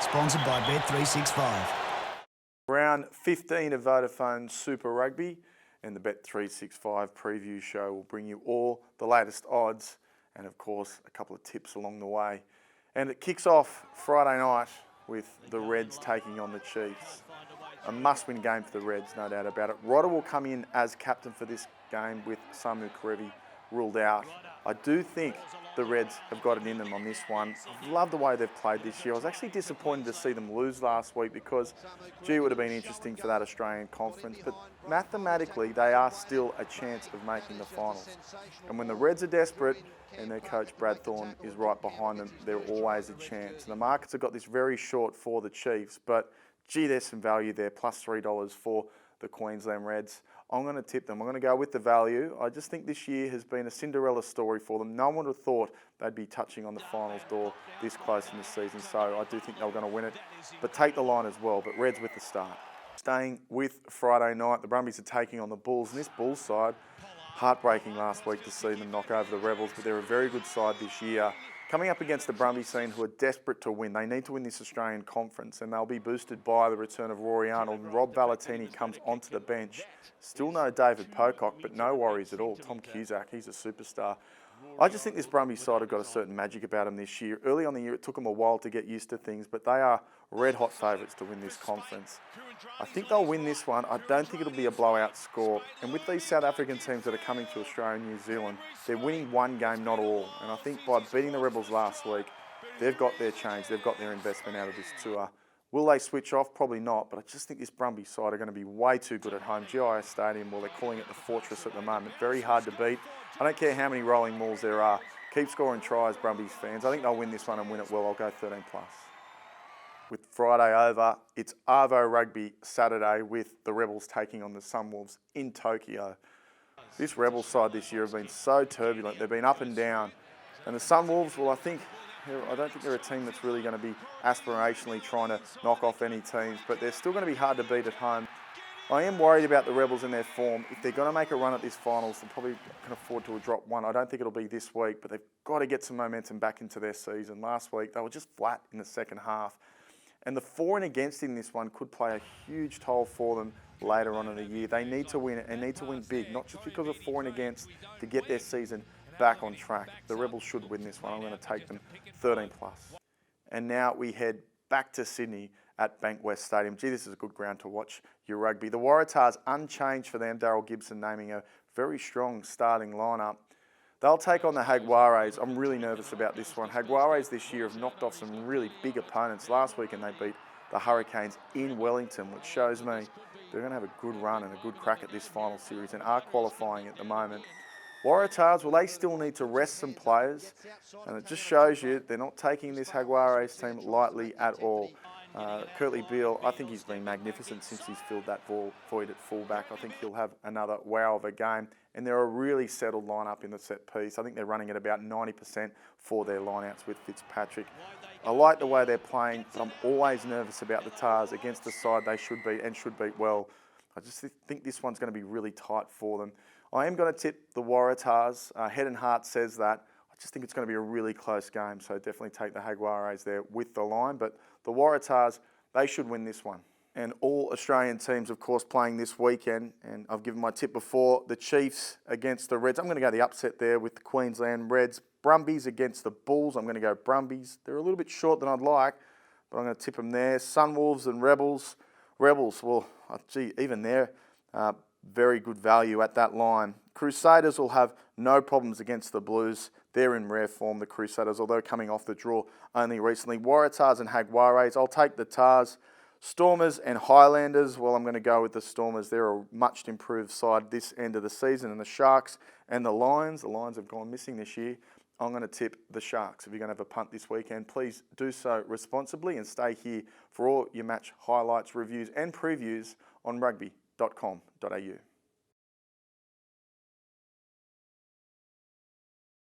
Sponsored by Bet365. Round 15 of Vodafone Super Rugby and the Bet365 preview show will bring you all the latest odds and, of course, a couple of tips along the way. And it kicks off Friday night with the Reds taking on the Chiefs. A must-win game for the Reds, no doubt about it. Rodder will come in as captain for this game with Samu Karevi ruled out. I do think the Reds have got it in them on this one. I love the way they've played this year. I was actually disappointed to see them lose last week because, gee, it would have been interesting for that Australian conference. But mathematically, they are still a chance of making the finals. And when the Reds are desperate and their coach Brad Thorne is right behind them, they're always a chance. And the markets have got this very short for the Chiefs, but gee, there's some value there, plus $3 for the Queensland Reds. I'm going to tip them. I'm going to go with the value. I just think this year has been a Cinderella story for them. No one would have thought they'd be touching on the finals door this close in the season, so I do think they're going to win it. But take the line as well, but Reds with the start. Staying with Friday night, the Brumbies are taking on the Bulls, and this Bulls side, heartbreaking last week to see them knock over the Rebels, but they're a very good side this year. Coming up against the Brumbies team who are desperate to win. They need to win this Australian conference and they'll be boosted by the return of Rory Arnold. Rob Valentini comes onto the bench. Still no David Pocock, but no worries at all. Tom Cusack, he's a superstar. I just think this Brumbies side have got a certain magic about them this year. Early on in the year, it took them a while to get used to things, but they are red-hot favourites to win this conference. I think they'll win this one. I don't think it'll be a blowout score. And with these South African teams that are coming to Australia and New Zealand, they're winning one game, not all. And I think by beating the Rebels last week, they've got their change. They've got their investment out of this tour. Will they switch off? Probably not. But I just think this Brumbies side are going to be way too good at home. GIS Stadium, well, they're calling it the Fortress at the moment. Very hard to beat. I don't care how many rolling mauls there are. Keep scoring tries, Brumbies fans. I think they'll win this one and win it well. I'll go 13+. With Friday over, it's Arvo Rugby Saturday with the Rebels taking on the Sunwolves in Tokyo. This Rebels side this year have been so turbulent. They've been up and down. And the Sunwolves, well, I don't think they're a team that's really going to be aspirationally trying to knock off any teams, but they're still going to be hard to beat at home. I am worried about the Rebels in their form. If they're going to make a run at this finals, they probably can afford to drop one. I don't think it'll be this week, but they've got to get some momentum back into their season. Last week, they were just flat in the second half. And the for and against in this one could play a huge toll for them later on in the year. They need to win it and need to win big, not just because of for and against, to get their season back on track. The Rebels should win this one. I'm going to take them 13+. And now we head back to Sydney at Bankwest Stadium. Gee, this is a good ground to watch your rugby. The Waratahs unchanged for them. Daryl Gibson naming a very strong starting lineup. They'll take on the Jaguares. I'm really nervous about this one. Jaguares this year have knocked off some really big opponents last week and they beat the Hurricanes in Wellington, which shows me they're going to have a good run and a good crack at this final series and are qualifying at the moment. Waratahs, well, they still need to rest some players, and it just shows you they're not taking this Jaguares team lightly at all. Kurtley Beale, I think he's been magnificent since he's filled that void at fullback. I think he'll have another wow of a game. And they're a really settled lineup in the set piece. I think they're running at about 90% for their lineouts with Fitzpatrick. I like the way they're playing, but I'm always nervous about the Tars against the side they should beat and should beat well. I just think this one's going to be really tight for them. I am going to tip the Waratahs. Head and heart says that. I just think it's going to be a really close game, so definitely take the Jaguares there with the line. But the Waratahs, they should win this one. And all Australian teams, of course, playing this weekend. And I've given my tip before, the Chiefs against the Reds. I'm going to go the upset there with the Queensland Reds. Brumbies against the Bulls. I'm going to go Brumbies. They're a little bit short than I'd like, but I'm going to tip them there. Sunwolves and Rebels. Rebels, well, gee, even there, very good value at that line. Crusaders will have no problems against the Blues. They're in rare form, the Crusaders, although coming off the draw only recently. Waratahs and Jaguares. I'll take the Tars. Stormers and Highlanders, well, I'm going to go with the Stormers. They're a much improved side this end of the season. And the Sharks and the Lions have gone missing this year. I'm going to tip the Sharks. If you're going to have a punt this weekend, please do so responsibly and stay here for all your match highlights, reviews and previews on Rugby.com.au.